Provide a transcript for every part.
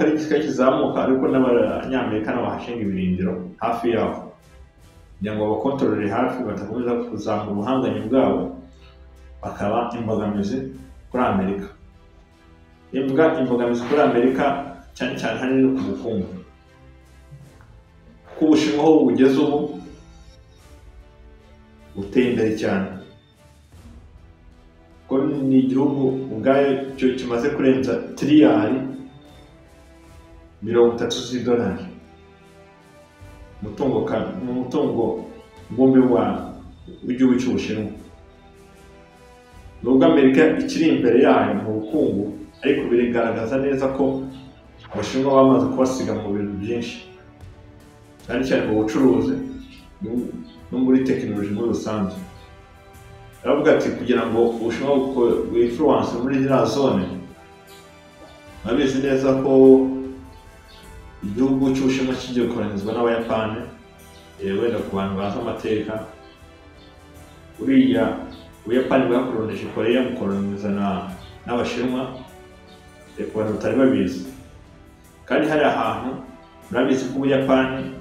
ari igisirikare kizamuka ariko n'abanyamerika n'abahashinga ibirindiro hafi yaho kugira ngo bakontorore hafi batakomeza kuzamura ubuhanganyi bwabo bakaba imbogamizi kuri Amerika. Imbogamizi kuri Amerika cyane cyane hanini ku bukungu. Ku Bushinwa aho bugeze ubu buteye imbere cyane. Ko ni igihugu ubwayo kimaze kurenza triliyari 30 z'idolari. Umutungo mbumbe w'igihugu cy'Ubushinwa. Nubwo Amerika ikiri imbere yayo mu bukungu ariko birigaragaza neza ko Abashinwa bamaze kubasiga mu bintu byinshi cyane cyane mu bucuruzi no muri tekinoloji muri rusange. Aravuga ati kugira ngo Ubushinwa bw'influence muri ziriya zone babizi neza ko igihugu cy'Ubushinwa kigiye gukoronizwa n'Abayapani. Wenda ku bantu bazi amateka uriya Ubuyapani bwakoronije Koreya bukoroniza n'Abashinwa ku bantu batari babizi. Kandi hari ahantu murabizi ko Ubuyapani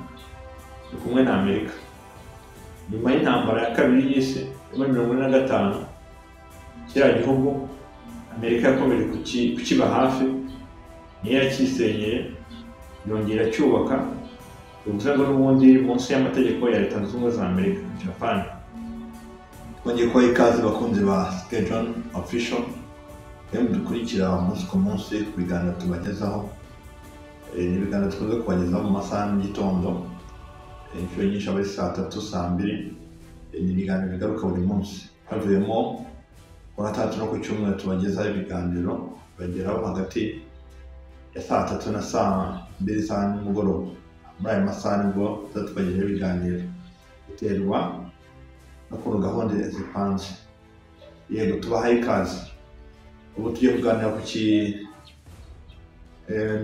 ni kumwe na Amerika nyuma y'intambara ya kabiri y'isi muri 1945. Kiriya gihugu Amerika yakomeje kukiba hafi niyo yakisenyeye yongera cyubaka. Bivuze ngo n'ubundi munsi y'amategeko ya Leta Zunze Ubumwe za Amerika Japan. Twongeye kubaha ikaze bakunzi ba Schedule Official dukurikira umunsi ku munsi ku biganiro tubagezaho. Ni ibiganiro tukunze kubagezaho mu masaha y'igitondo inshuro nyinshi aba ari saa 3 saa 2. Ni ibiganiro bigaruka buri munsi havuyemo ku wa gatandatu no ku cyumweru tubagezaho ibiganiro bageraho hagati ya saa 3 na saa 2 za nimugoroba. Muri ayo masaha nibwo tubagejeho ibiganiro biterwa n'ukuntu gahunda zipanze. Yego tubahaye ikaze. Ubu tugiye kuganira ku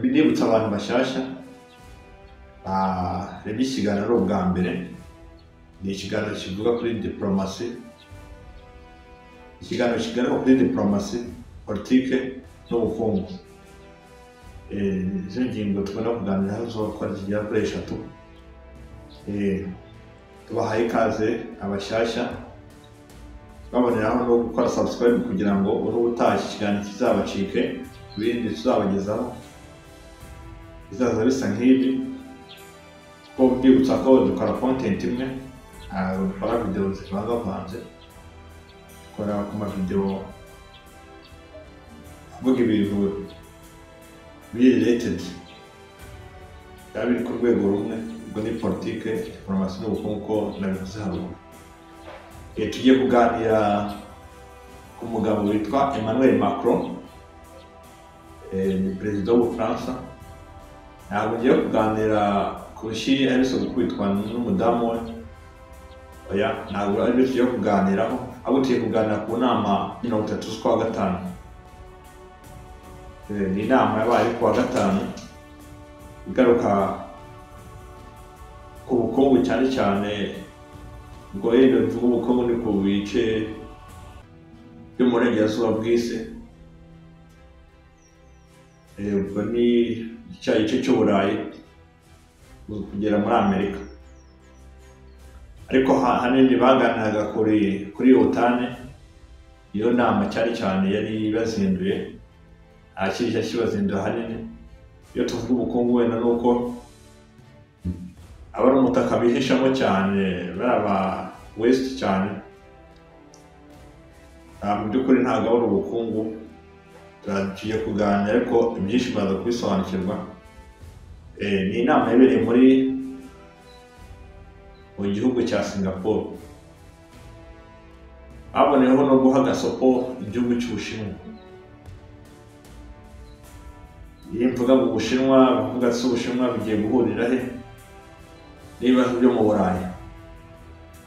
binibutsa abantu bashyashya reba ikiganiro ubwa mbere. Ni ikiganiro kivuga kuri diplomasi, ikiganiro kigaruka kuri diplomasi, politike n'ubukungu. Izo ngingo tugomba kuganiraho zokora zigera kuri 3. Tubahaye ikaze abashyashya baboneraho no gukora subscribe kugira ngo urubutaha ikiganiro kizabacike ibindi tuzabagezaho bizaza bisa nk'ibi. Ko mbibutsa ko dukora content imwe, dukora video zivangavanze, dukora ku mavideo avuga ibintu related biri ku rwego rumwe, ubwo ni politike, diplomasi n'ubukungu ko nabivuze haruguru. Tugiye kuganira ku mugabo witwa Emmanuel Macron, ni perezida w'Ubufaransa. Ntabwo ngiye kuganira ku rushyi aherutse gukubitwa n'umudamu we, oya ntabwo aribyo tugiye kuganiraho, ahubwo tugiye kuganira ku nama 30 z'ukwa gatanu. Ni inama yabaye ku wa gatanu igaruka ku bukungu cyane cyane. Ubwo rero tuvuga ubukungu ni ku bice by'umurengerazuba bw'isi. Ubwo ni icya gice cy'Uburayi kugera muri Amerika. Ariko hanini baganiraga kuri OTAN. Iyo nama cyane cyane yari bazinduye akirishya kibazinduye hanini. Iyo tuvuga ubukungu wenda nuko abari umutaka bihishamo cyane baraba West cyane. Mu by'ukuri ntabwo ari ubukungu tugiye kuganira ariko ibyinshi baza kubisobanukirwa. Ni inama yabereye mu gihugu cya Singapore. Baboneyeho no guha agasopo igihugu cy'Ubushinwa. Iyo mvuga ngo Ubushinwa bavuga ati Ubushinwa bigiye guhurira he n'ibibazo byo mu Burayi.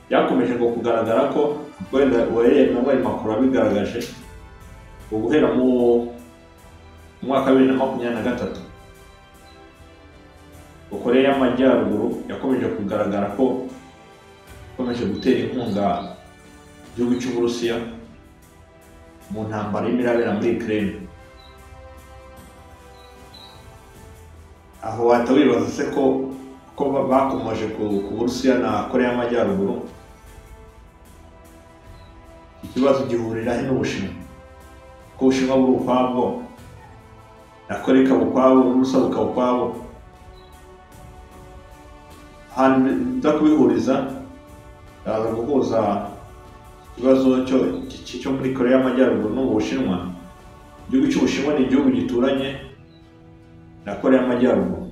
Byakomeje ngo kugaragara ko wenda Emmanuel Macron abigaragaje guhera mu mwaka wa 2023. Koreya y'Amajyaruguru yakomeje kugaragara ko ikomeje gutera inkunga igihugu cy'Uburusiya mu ntambara y'Imirabera muri Ukraine. aho wahita wibaza se ko bakomeje ku Burusiya na Korea y'Amajyaruguru. Ikibazo gihurira he n'Ubushinwa? Ko Ubushinwa buri ukwabwo na Korea ikaba ukwabo, n'Uburusiya bukaba ukwabo. Ahantu ndakubihuriza ndaza guhuza ikibazo cyo muri Korea y'Amajyaruguru n'Ubushinwa. Igihugu cy'Ubushinwa ni igihugu gituranye na Korea y'Amajyaruguru.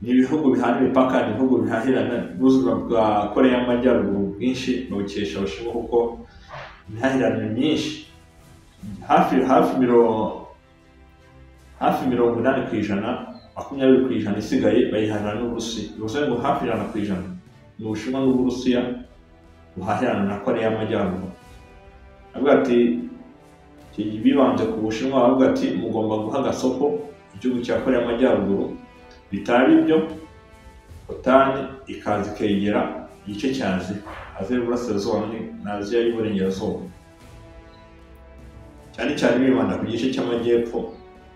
Ni ibihugu bihana imipaka, ni ibihugu bihahirana. Ubuzima bwa Korea y'Amajyaruguru bwinshi bukesha Abashinwa kuko imihahirane myinshi hafi 80%, 20% isigaye bayihahirana n'Uburusiya. Bivuze ngo hafi 100% ni Ubushinwa n'Uburusiya buhahirana na Korea y'Amajyaruguru. Avuga ati bibanze ku Bushinwa, avuga ati mugomba guha agasoko igihugu cya Korea y'Amajyaruguru, bitari ibyo OTAN ikaza ikegera igice cya Aziya y'Uburasirazuba na Aziya y'Uburengerazuba, cyane cyane bibanda ku gice cy'amajyepfo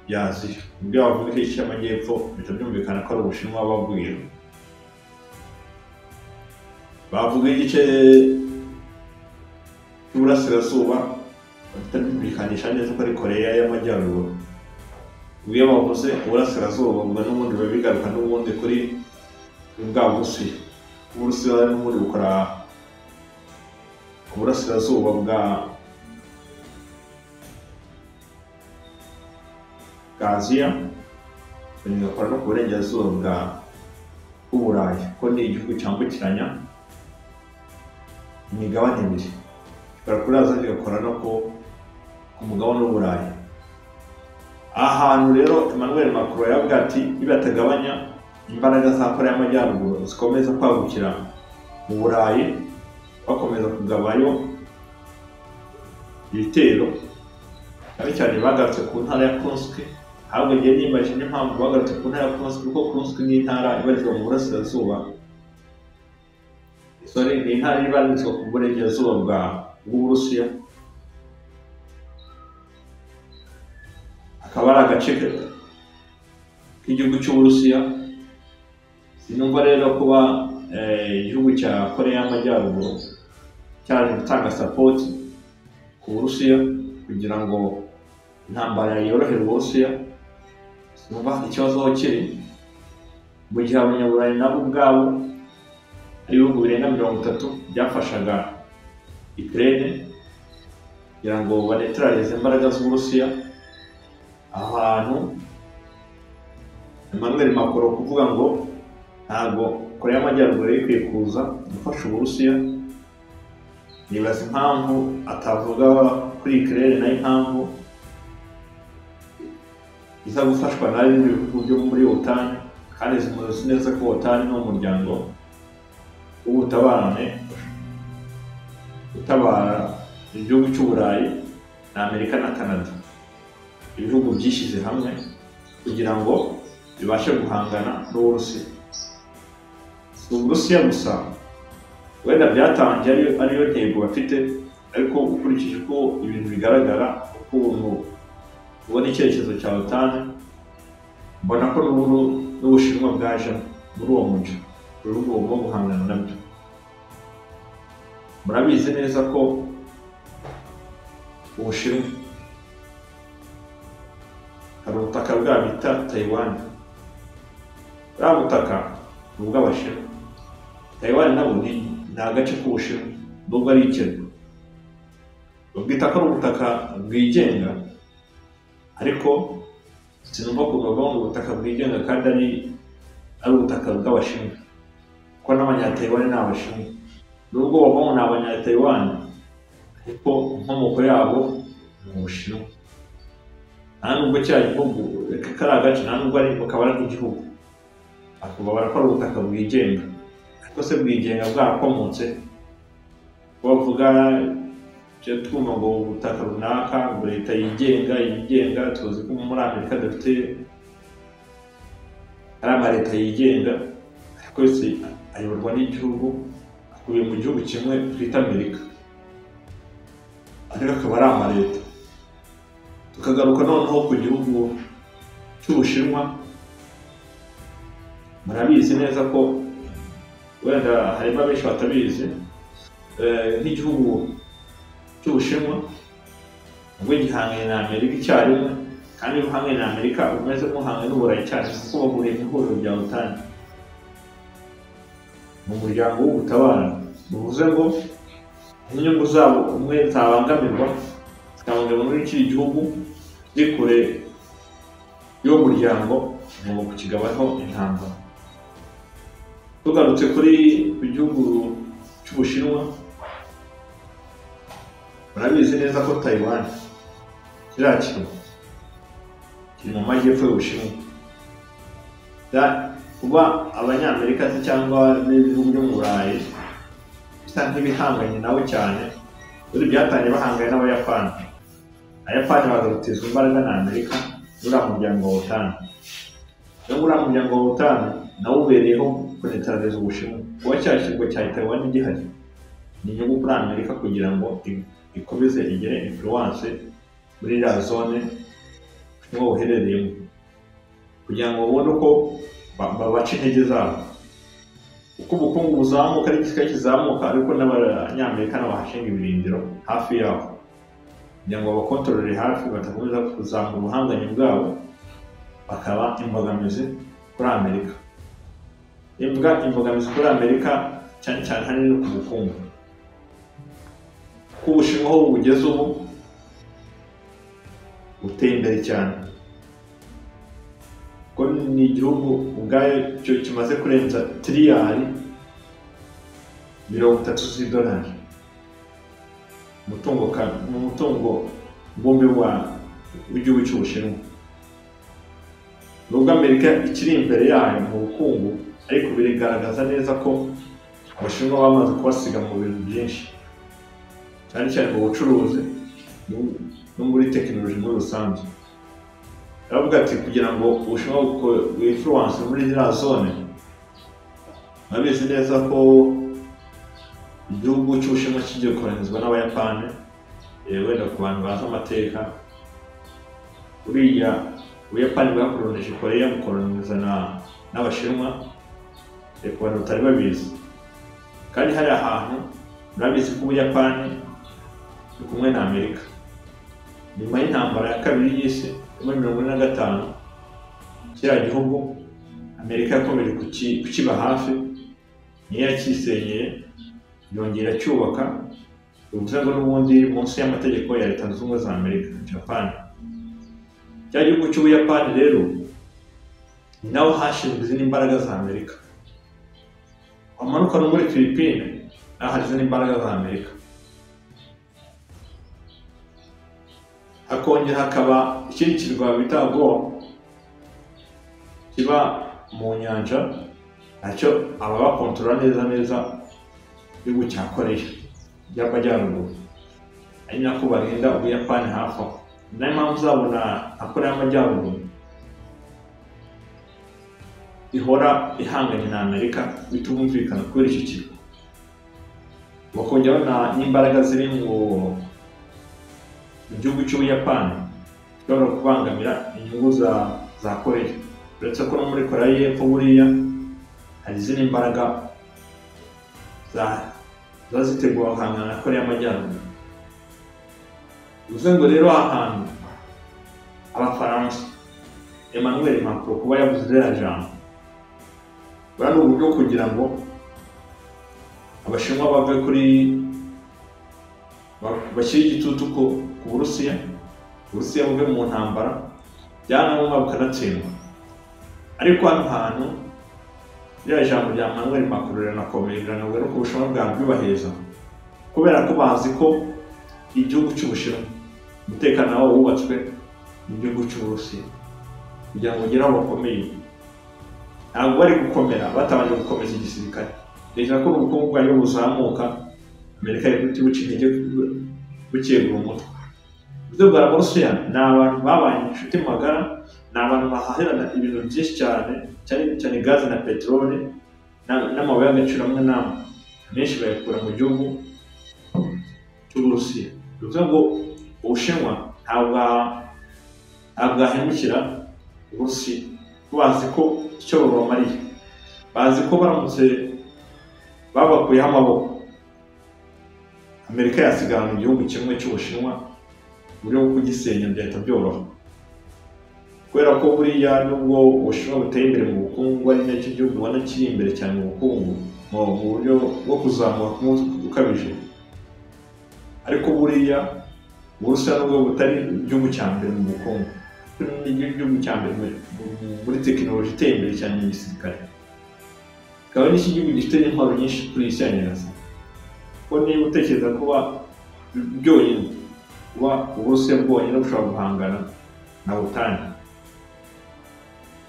ya Aziya. Ubwo bavuga igice cy'amajyepfo bihita byumvikana ko ari Ubushinwa babwira. Bavuga igice cy'Uburasirazuba batabyumvikanisha neza ko ari Korea y'Amajyaruguru. Ubwo bavuze Uburasirazuba ubwo n'ubundi bigaruka n'ubundi kuri bwa Burusiya. Uburusiya n'ubundi bukora Uburasirazuba bwa Aziya, bigakora no ku Burengerazuba bw'Uburayi, ko ni igihugu cyambukiranya imigabane ibiri. Gikora kuri Aziya kigakora no ku mugabane w'Uburayi. Ahantu rero Emmanuel Macron yavuga ati nibatagabanya imbaraga za Korea y'Amajyaruguru zikomeza kwagukira mu Burayi, bakomeza kugabayo ibitero, cyane cyane bagarutse ku ntara ya Kursk. Ahubwo ngiye nimbaje n'impamvu bagarutse ku ntara ya Kursk, kuko Kursk ni intara ibarizwa mu Burasirazuba, ni intara ibarizwa ku Burengerazuba bw'Uburusiya. Akaba ari agace k'igihugu cy'Uburusiya. Sinumva rero kuba igihugu cya Korea y'Amajyaruguru cyaje gutanga support ku Burusiya kugira ngo intambara yorohere Uburusiya. Sinumva ikibazo aho kiri, mu gihe Abanyaburayi nabo ubwabo ari ibihugu birenga 30 byafashaga Ukraine kugira ngo banetralize imbaraga z'Uburusiya. Ahantu Emmanuel Macron kuvuga ngo ntabwo Korea y'Amajyaruguru ikwiye kuza gufasha Uburusiya, nibaza impamvu atavuga kuri Ukraine nayo impamvu iza gufashwa n'ibindi bihugu byo muri OTAN, kandi zimuzi neza ko OTAN ni umuryango w'ubutabarane utabara igihugu cy'Uburayi na Amerika na Canada. Ibihugu byishyize hamwe kugira ngo bibashe guhangana n'Uburusiya. Si Uburusiya gusa wenda byatangiye ariyo ntego bafite, ariko ukurikije uko ibintu bigaragara, ukuntu ubona icyerekezo cya OTAN, mbona ko n'Ubushinwa bwaje muri uwo mujyo, urugo rwo guhangana nabyo. Murabizi neza ko Ubushinwa hari ubutaka bwa bita Taiwan. Bwa butaka ni ubw'Abashinwa. Taiwan nabo ni agace k'Ubushinwa, nubwo ari ikirwa. Babwita ko ari ubutaka bwigenga, ariko sinumva ko bavuga ngo ubutaka bwigenga kandi ari ubutaka bw'Abashinwa, kuko n'Abanya-Taiwan ni Abashinwa. Nubwo bavuga ngo ni Abanya-Taiwan, ariko inkomoko yabo ni Ubushinwa. Nta nubwo cya gihugu kari agace, nta nubwo bukaba ari nk'igihugu, ahubwo barakora ubutaka bwigenga. Ariko se bwigenga bwarakomotse, bavuga twumva ngo ubutaka runaka ngo leta yigenga, tuzi ko muri Amerika dufite ari amaleta yigenga, ariko yose ayoborwa n'igihugu, akubiye mu gihugu kimwe twita Amerika, ariko akaba ari amaleta. Tukagaruka noneho ku gihugu cy'Ubushinwa murabizi neza ko wenda harimo abenshi batabizi nk'igihugu cy'Ubushinwa ubwo gihanganye na Amerika icyarimwe kandi uhanganye na Amerika umeze nk'uhanganye n'Uburayi cyane kuko bahuriye mu ihuriro rya OTAN mu muryango w'ubutabara bivuze ngo inyungu zabo umwe zabangamirwa zikabangamira muri iki gihugu ziri kure y'uwo muryango ngo kukigabaho intambara. Tugarutse kuri igihugu cy'Ubushinwa murabizi neza ko Taiwan kiriya kirwa kiri mu majyepfo y'Ubushinwa. Kuba abanyamerika cyangwa n'ibihugu byo mu Burayi bisa nk'ibihanganye nawe cyane buri byatangiye bahanganye n'Abayapani. Abayapani bagarutizwa imbaraga na Amerika uriya muryango wa OTAN. Rero uriya muryango wa OTAN nawo ubereyeho kunetraliza Ubushinwa. Kuba cya kirwa cya Taiwan gihari ni inyungu kuri Amerika kugira ngo ikomeze igire influence muri iriya zone Ubushinwa buherereyemo kugira ngo babone uko babaca intege zabo. Uko ubukungu buzamuka ari igisirikare kizamuka ariko n'Abanyamerika n'abahashinga ibirindiro hafi yabo kugira ngo babakontorore hafi batakomeza kuzamura ubuhanganye bwabo bakaba imbogamizi kuri Amerika. Imbogamizi kuri Amerika cyane cyane hanini ku bukungu. Kuko Ubushinwa aho bugeze ubu buteye imbere cyane ko ni igihugu ubwayo cyo kimaze kurenza $1 trillion umutungo mbumbe w'igihugu cy'Ubushinwa. Nubwo Amerika ikiri imbere yayo mu bukungu ariko birigaragaza neza ko Abashinwa bamaze kubasiga mu bintu byinshi cyane cyane mu bucuruzi no muri tekinoloji muri rusange. Aravuga ati kugira ngo Ubushinwa bw'influence muri iriya zone babizi neza ko igihugu cy'Ubushinwa kigiye kolonizwa n'Abayapani. Wenda ku bantu bazi amateka uriya Ubuyapani bwakolonije Koreya bukoloniza n'Abashinwa ku bantu batari babizi. Kandi hari ahantu murabizi ko Ubuyapani ni kumwe na Amerika nyuma y'intambara ya kabiri y'isi muri 1945. Kiriya gihugu Amerika yakomeje kukiba hafi niyo yakisenyeye yongera cyubaka bivuze ngo n'ubundi munsi y'amategeko ya Leta Zunze Ubumwe za Amerika Japan. Cya gihugu cy'Ubuyapani rero naho hashinzwe izindi imbaraga za Amerika. Wamanuka no muri Philippines naho hari izindi imbaraga za Amerika. Hakongera hakaba ikindi kirwa bita Guam kiba mu nyanja nacyo aba bakontorora neza igihugu cya Koreya y'Amajyaruguru ari nako barinda Ubuyapani hafi aho. Niyo mpamvu uzabona na Koreya y'Amajyaruguru ihora ihanganye na Amerika bitumvikana kubera iki kirwa. Bakongera n'imbaraga ziri mu gihugu cy'Ubuyapani bishobora kubangamira inyungu za Koreya. Uretse ko no muri Koreya y'Epfo buriya hari izindi imbaraga ziteguye guhangana na Koreya y'Amajyaruguru. Bivuze ngo rero ahantu Abafaransa Emmanuel Macron kuba yavuze ririya jambo bari uburyo kugira ngo Abashinwa bave kuri bashyira igitutu ku Burusiya buve mu ntambara byanamuma bukanatsindwa. Ariko hano hantu ririya jambo rya Emmanuel Macron rinakomeye riranabwira no ku Bushinwa bwabwibaheza kubera ko bazi ko igihugu cy'Ubushinwa umutekano wawo wubatswe n'igihugu cy'Uburusiya kugira ngo ugere aho bakomeye. Ntabwo bari gukomera batabanje gukomeza igisirikare. Reka ko ubukungu bwayo buzamuka Amerika iri buca intege bukegura umutwe. Uburyo bwa Burusiya ni abantu babanye inshuti magara, ni abantu bahahirana ibintu byinshi cyane gaze na peteroli n'amabuye y'agaciro amwe n'amwe menshi bayakura mu gihugu cy'Uburusiya. Bivuze ngo Ubushinwa ntabwo bwahemukira Uburusiya, bazi ko icyo babamariye, bazi ko baramutse babakuyeho amaboko Amerika yasigara mu gihugu kimwe cy'Ubushinwa buryo bwo kugisenya byahita byoroha, kubera ko buriya nubwo Ubushinwa buteye imbere mu bukungu ari nacyo gihugu ubona kiri imbere cyane mu bukungu mu buryo bwo kuzamuka ukabije, ariko buriya Uburusiya nubwo butari igihugu cya mbere mu bukungu, igihugu cya mbere muri tekinoloji iteye imbere cyane mu gisirikare, akaba n'iki gihugu gifite n'intwaro nyinshi kuri iyi si ya nyagasani. Ko niba utekereza kuba byonyine kuba Uburusiya bwonyine bushobora guhangana na OTAN,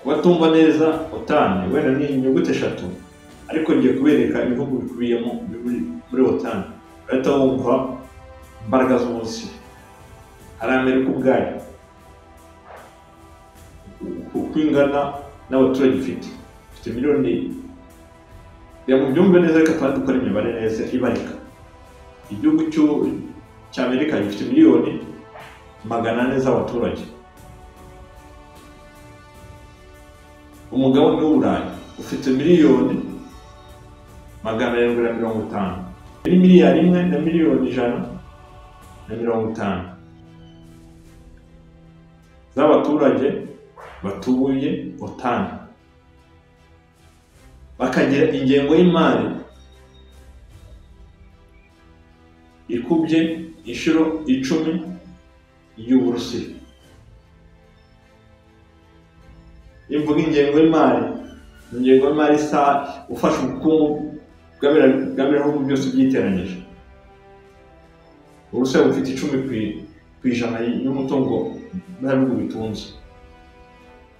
kuba tumva neza OTAN wenda ni inyuguti 3 ariko ngiye kubereka ibihugu bikubiyemo muri OTAN, bahita wumva imbaraga z'Uburusiya. Hari Amerika ubwayo uko ingana n'abaturage ifite miliyoni ya mu byumve neza, reka tuba dukora imibare neza ibarika. Igihugu cy'Amerika gifite miliyoni 400 z'abaturage. Umugabane w'Uburayi ufite miliyoni 750, ni miliyari 1 na miliyoni 150 z'abaturage batuye OTAN, bakagira ingengo y'imari ikubye inshuro 10 y'Uburusiya. Imvuga ingengo y'imari isa ufasha ubukungu bw'abihugu byose byiteranyije. Uburusiya bufite 10% y'umutungo w'ibihugu bitunze,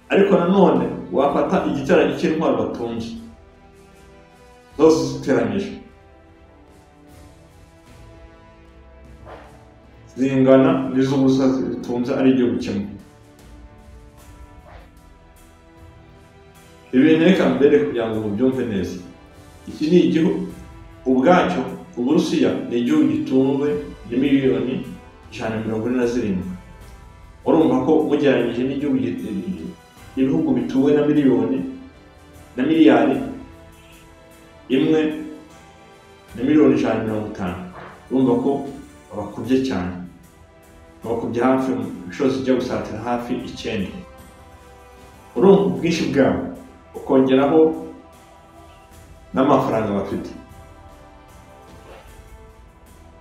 ariko nanone wafata igiteranyo cy'intwaro batunze zose ziteranyije zingana n'iz'Uburusiya zitunze ari igihugu kimwe. Ibintu reka mbere kugira ngo mubyumve neza, iki ni igihugu ubwacyo, Uburusiya ni igihugu gitunzwe na miliyoni 147. Urumva ko mugereranyije n'igihugu ibihugu bituwe na miliyoni na miliyari 1 na miliyoni 150, urumva ko abakubye cyane, abakubye hafi inshuro zijya gusatira hafi 9. Urumva ubwinshi bwabo ukongeraho n'amafaranga bafite,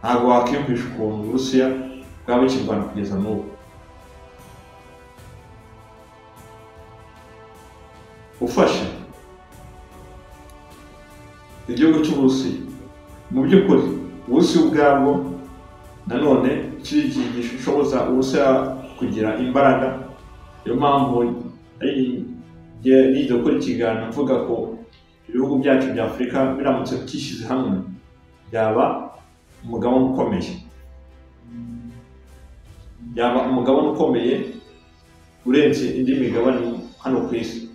ntabwo wakiyumvisha ukuntu Uburusiya bwaba bukirwana kugeza n'ubu. Ufashe igihugu cy'Uburusiya, mu by'ukuri Uburusiya ubwabwo nanone gishoboza Uburusiya kugira imbaraga. Niyo mpamvu nijya gukora ikiganiro mvuga ko ibihugu byacu bya Afurika biramutse byishyize hamwe byaba umugabane ukomeye, urenze indi migabane hano ku isi.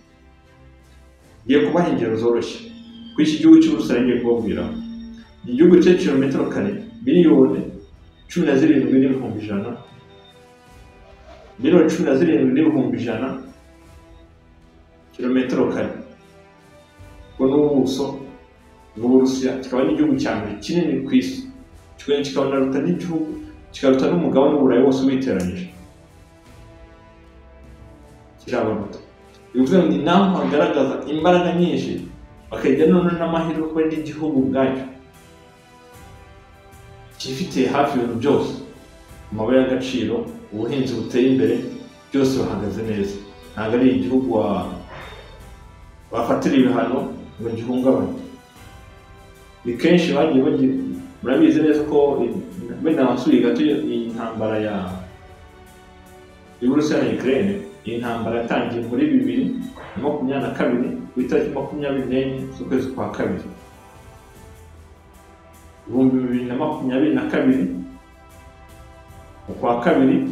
Ngiye kubaha ingero zoroshye kuri iki gihugu cy'Uburusiya. Ngiye kubabwira igihugu cya kilometero kare miliyoni 17,100, miliyoni 17,100 kilometero kare. Ubwo ni ubuso bw'Uburusiya, kikaba n'igihugu cya mbere kinini ku isi, kikaruta n'igihugu, kikaruta n'umugabane w'Uburayi wose witeranyije, kirabaruta. Bivuze ngo naho hagaragaza imbaraga nyinshi, bakajya none n'amahirwe kuba n'igihugu ubwacyo kifitiye hafi ibintu byose, amabuye y'agaciro, ubuhinzi buteye imbere, byose bahagaze neza. Ntabwo ari igihugu bafatira ibihano ngo gihungabane. Ni kenshi bagiye murabizi neza ko wenda wasuye gato iyi ntambara y'Uburusiya na Ukraine. Iyi ntambara yatangiye muri 2022 ku itariki 24 z'ukwezi kwa kabiri 2022 ukwa kabiri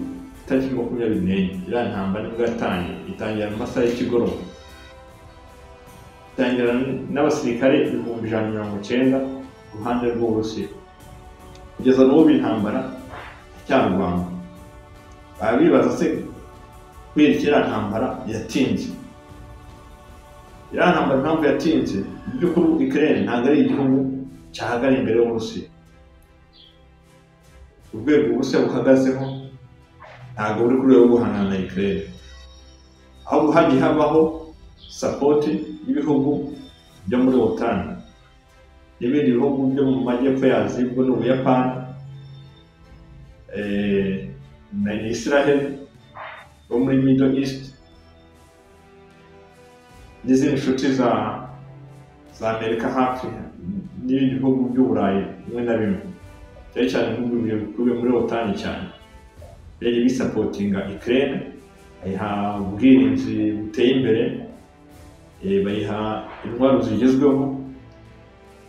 itariki 24. Iriya ntambara nibwo yatangiye, itangira mu masaha y'ikigoroba, itangira n'abasirikare 190 ku ruhande rw'Uburusiya. Kugeza n'ubu intambara cyarwanga, bibaza se kwirikira ntambara yatinze. Iriya ntambara impamvu yatinze, by'ukuri Ukraine ntabwo ari igihugu cyahagara imbere y'Uburusiya. Urwego Uburusiya buhagazeho ntabwo buri kuri rwo guhangana na Ukraine, ahubwo hagiye habaho support y'ibihugu byo muri OTAN n'ibindi bihugu byo mu majyepfo ya Aziya, ubwo ni Ubuyapani na Israel bo muri Middle East n'izindi nshuti za Amerika hafi n'ibindi bihugu by'Uburayi bimwe na bimwe, cyane cyane nk'ubuye muri OTAN cyane yagiye bisapotinga Ukraine, bayiha ubwirinzi buteye imbere, bayiha intwaro zigezweho,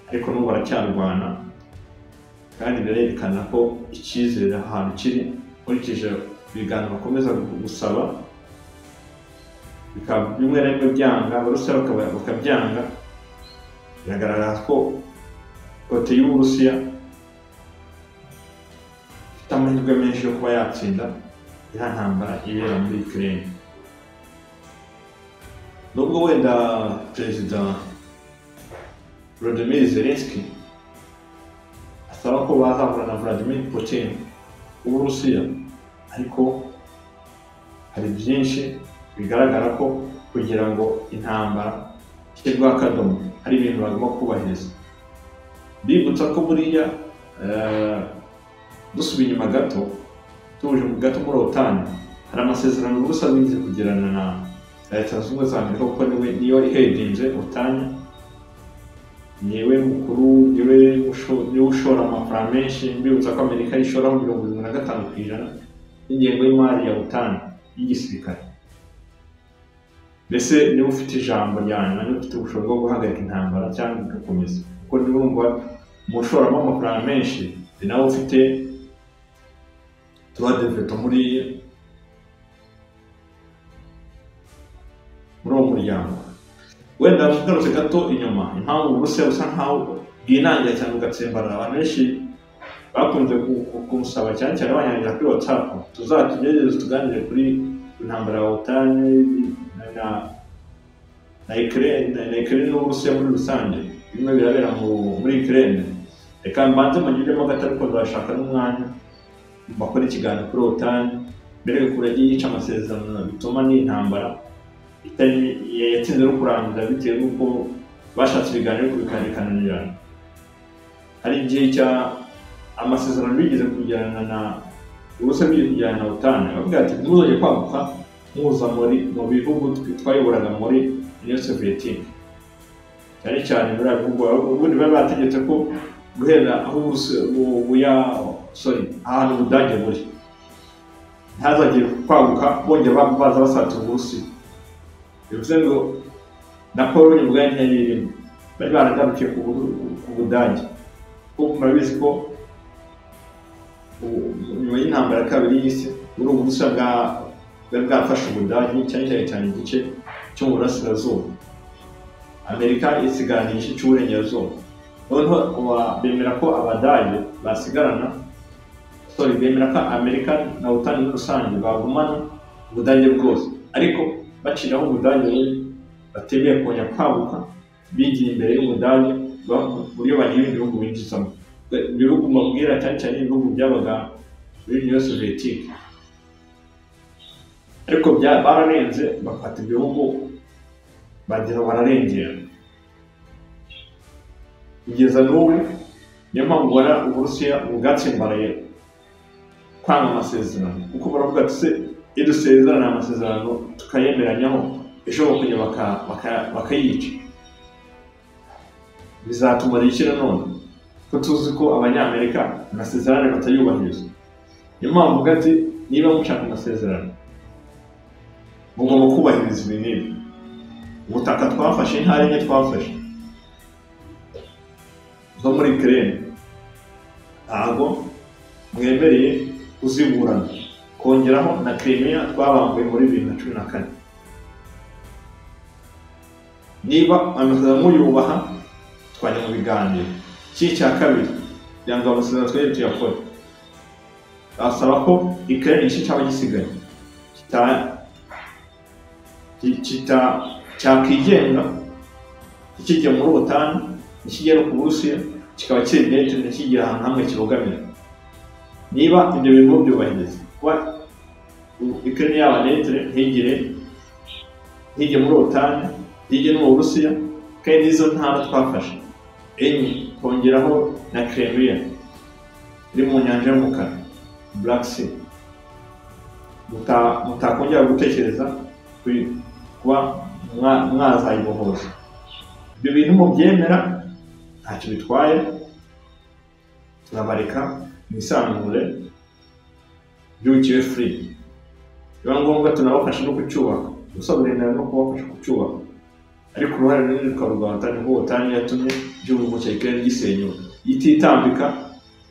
ariko n'ubu baracyarwana kandi birerekana ko icyizere ahantu kiri nkurikije ibiganiro bakomeza gusaba, bikaba bimwe na bimwe byanga, Abarusiya bakabyanga. Biragaragara ko kote y'Uburusiya ifite amahirwe menshi yo kuba yatsinda iriya ntambara ibera muri Ukraine. Nubwo wenda Perezida Volodymyr Zelensky asaba ko bazahura na Vladimir Putin w'Uburusiya, ariko hari byinshi bigaragara ko kugira ngo intambara ishyirweho akadomo hari ibintu bagomba kubahiriza. Bibutsa ko buriya dusubiye inyuma gato, tuje mu gato muri OTAN, hari amasezerano Uburusiya bwize kugirana na Leta Zunze Ubumwe za Amerika, kuko niyo ihedinze OTAN, niwe mukuru, niwe ushora amafaranga menshi. Mbibutsa ko Amerika ishoraho 75% y'ingengo y'imari ya OTAN y'igisirikare. Mbese niwe ufite ijambo ryanyuma, niwe ufite ubushobozi bwo guhagarika intambara cyangwa igakomeza, kuko niwumva umushoramo amafaranga menshi, ni nawe ufite droit de veto muri uwo muryango. Wenda tugarutse gato inyuma, impamvu Uburusiya busa nkaho bwinangira cyane bugatsimbarara, abantu benshi bakunze kumusaba cyane cyane abanyangira kuri WhatsApp, tuzatugerageze tuganire kuri intambara ya OTAN na Ukraine n'Uburusiya muri rusange, bimwe birabera muri Ukraine. Reka mbanze mugiremo gato, ariko ndashaka n'umwanya bakora ikiganiro kuri OTAN mbere yo kuragiye yica amasezerano bituma n'intambara yatsinze no kurangiza, bitewe n'uko bashatse ibiganiro kubikanirana. Hari igihe cya amasezerano bigeze kugirana na Uburusiya bigeze kugirana na OTAN, bavuga ati ntuzajye kwaguka muza mu bihugu twayoboraga muri Union Soviétique, cyane cyane muri bihugu. Ubundi bari bategetse ko guhera aho ahantu Ubudage buri ntazagire kwaguka bongera baza basatira Uburusiya. Bivuze ngo na Pologne ubwayo ntiyayirimo, bari baragarukiye ku Budage, kuko murabizi ko nyuma y'intambara ya kabiri y'isi Uburusiya bwari bwafashe Ubudage, cyane igice cyo mu burasirazuba, Amerika isigarana igice cy'uburengerazuba. Noneho bemera ko Abadage basigarana, bemera ko Amerika na OTAN muri rusange bagumana Ubudage bwose, ariko baciraho Ubudage batemeye kongera kwaguka, bigira imbere y'Ubudage buryo bagira ibihugu binjizamo. Ibihugu mabwira cyane cyane ibihugu byabaga muri Union Soviétique, ariko bararenze bafata ibihugu bagira bararengera kugeza n'ubu. Niyo mpamvu ubona Uburusiya bwatsimbaraye kwanga amasezerano, kuko baravuga ati se iyo dusezerana amasezerano tukayemeranyaho, ejo bakujya bakayica, bizatumara iki nanone ko tuzi ko Abanyamerika amasezerano batayubahiriza. Niyo mpamvu uvuga ati niba mushaka amasezerano mugomba kubahiriza ibi n'ibi. Ubutaka twafashe, intara enye twafashe zo muri Ukraine, ntabwo mwemereye kuziburana, kongeraho na Crimea twabambuye muri 2014. Niba amasezerano muyubaha twajya mu biganiro. Cya kabiri, byanga amasezerano twari tuyakora, basaba ko Ukraine igice cyaba gisigaye cyakigenga kijya muri OTAN nikigera ku Burusiya kikaba kiri netre nikigira ahantu hamwe kibogamira. Niba ibyo bintu byubahiriza kuba Ukraine yaba netre ntigire muri OTAN ntigire mu Burusiya kandi izo ntara twafashe kongeraho na Crimea iri mu nyanja y'umukara Black Sea, mutakongera gutekereza kuba mwazayibohoza. Ibyo bintu mubyemera ntacyo bitwaye, turabareka mwisanzure byukiwe free. Biba ngombwa tunabafasha no kucyubaka, gusa burenda no kubafasha kucyubaka, ariko uruhare runini rukarugaragara niho OTAN yatumye igihugu cya Ukraine gisenyuka ititambika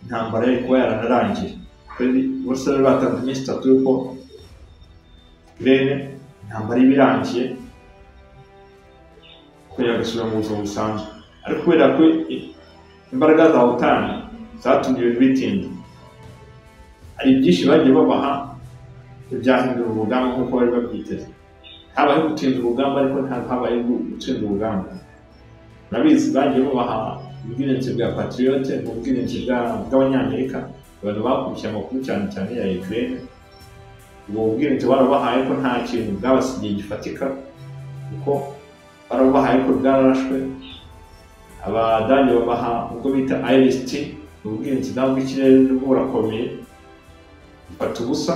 intambara yari kuba yaranarangiye. Kandi bose batanze iminsi 3 yuko Ukraine intambara ibirangiye kugira gasubira mu buzima busanzwe, ariko kubera ko imbaraga za OTAN zatumye bitinda, hari byinshi bagiye babaha ibyahindura urugamba nk'uko bari babyiteze. Habaye gutinda urugamba ariko habaye gutsinda urugamba. Nabizi bagiye babaha ubwirinzi bwa Patriot, ubwirinzi bw'Abanyamerika, abantu bakurikiye amakuru cyane cyane ya Ukraine. Ubwo ubwirinzi barabahaye ko nta kintu bwabasigiye gifatika, kuko barabahaye ko bwararashwe. Abadani babaha ubwo bita IRIS-T, ubwirinzi bw'ikirere burakomeye bifata ubusa.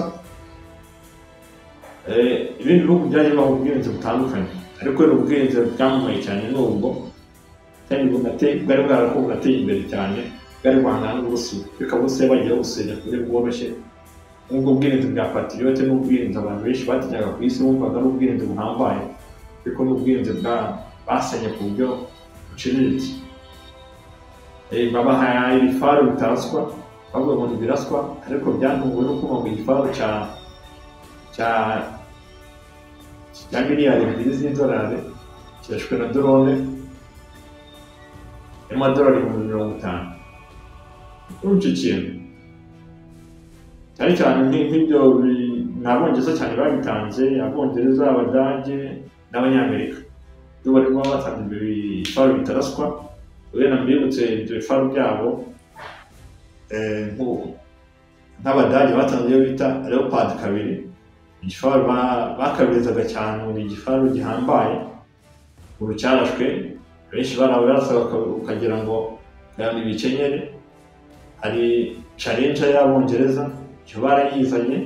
Ibindi bihugu byagiye baha ubwirinzi butandukanye, ariko ubwirinzi bwamamaye cyane n'ubwo kandi bwari bwarateye imbere cyane, bwari guhangana n'Uburusiya. Reka bose bagiye gusenya kuri bworoshye. Ubwo bwirinzi bwa Patriot n'ubwirinzi abantu benshi batinyaga ku isi bumvaga ari ubwirinzi buhambaye, ariko n'ubwirinzi basenye ku buryo buciriritse. Babahaye ibifaru bitaraswa, bavuga ngo ntibiraswa, ariko byantunguwe no kuva mu gifaru cya miliyari 2 z'idolari kirashwe na drone y'amadolari 50,000. Urumva ikintu cyane cyane nk'ibyo n'Abongereza cyane babitanze, Abongereza, Abadage n'Abanyamerika byo barimo batanze ibifaru bitaraswa. Wenda mbibutse ibyo bifaru byabo nk'Abadage batanze iyo bita Leopard 2. Igifaru bakabirizaga cyane, ni igifaru gihambaye, urucyarashwe benshi barasaba ukagira ngo kandi bikenyere. Hari Challenger y'Abongereza cyo barayizanye,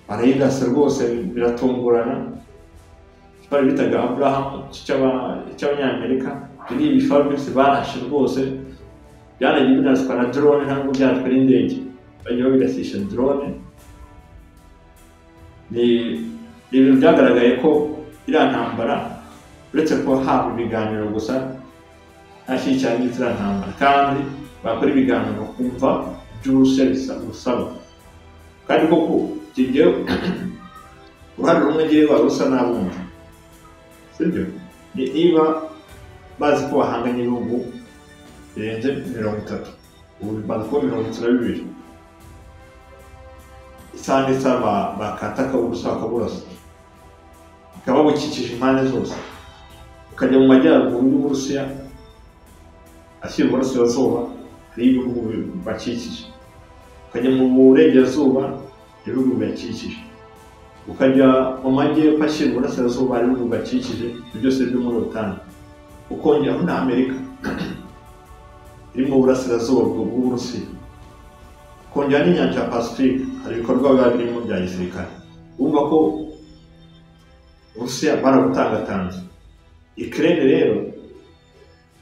barayigasa rwose biratungurana. Igifaru bitaga Abraham cy'Abanyamerika, biri ibifaru byose barashe rwose, byaragiye binaswa na drone, ntabwo byatwara indege, bagiye babirasisha drone. Ni ibintu byagaragaye ko iriya ntambara uretse ko haba ibiganiro gusa nta kintu cyane iriya ntambara, kandi bakora ibiganiro kumva by'Uburusiya bisaba. Kandi koko kigiye uruhare rumwe ngiye warusa n'abumva, sibyo? Niba bazi ko bahanganye n'ibihugu birenze 30, ubu bazi ko 32 isande saba bakataka Uburusiya bakaburasa, bakaba bukikije impande zose. Ukajya mu majyaruguru y'Uburusiya ashyira Uburasirazuba, hari ibihugu bakikije. Ukajya mu burengerazuba, ibihugu bibakikije. Ukajya mu majyepfo ashyira Uburasirazuba, hari ibihugu bakikije, byose byo muri OTAN. Ukongeraho na Amerika iri mu Burasirazuba bw'Uburusiya. Kongera n'inyanja ya Pacifique, hari ibikorwa biba birimo bya gisirikare. Urumva ko Uburusiya barabutangatanze. Ukraine rero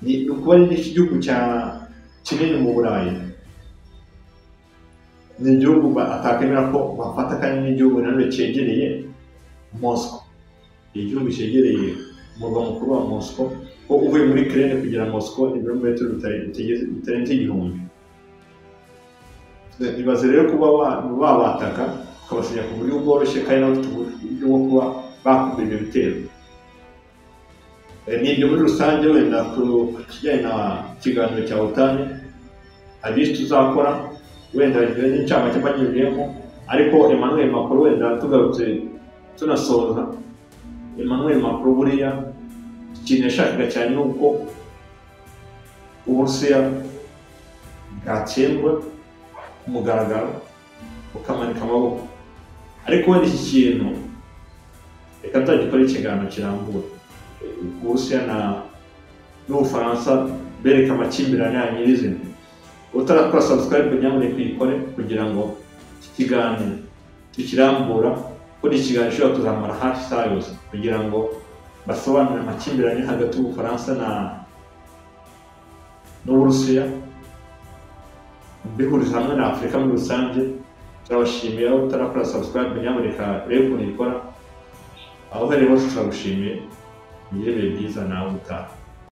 ni ukuba ari igihugu kinini mu Burayi, ni igihugu atakemera ko bafata kandi n'igihugu nanone cyegereye Moscow. Igihugu cyegereye umurwa mukuru wa Moscow, ko uvuye muri Ukraine kugera Moscow ni ibirometero bitarenze 1000. Ibaze rero kuba babataka ukabasinya ku buryo bworoshye kandi n'abafite uburyo bwo kuba bakubira ibyo bitero. Ni ibyo muri rusange. Wenda ku kijyanye na kiganiro cya OTAN hari icyo tuzakora, wenda n'incamake mbanyuriyemo, ariko Emmanuel Macron wenda tugarutse tunasoza, Emmanuel Macron buriya ikintu yashakaga cyane ni uko Uburusiya bwatsembwa ku mugaragaro ukamanika amaboko, ariko wenda iki kintu reka tuzagikora ikiganiro kirambuye. Uburusiya n'Ubufaransa bereka amakimbirane ya nyirizina. Utarakora subscribe nyamuneka uyikore kugira ngo iki kiganiro tukirambura, kuko ni ikiganiro gishobora kuzamara hafi isaha yose kugira ngo basobanure amakimbirane hagati y'Ubufaransa n'Uburusiya, bihuriza hamwe na Afurika muri rusange. Turabashimiye. Aho utarakora subscribe nyamuneka rero ukuntu ikora, aho uhereye hose turagushimiye. Mugire ibihe byiza nawe utaha.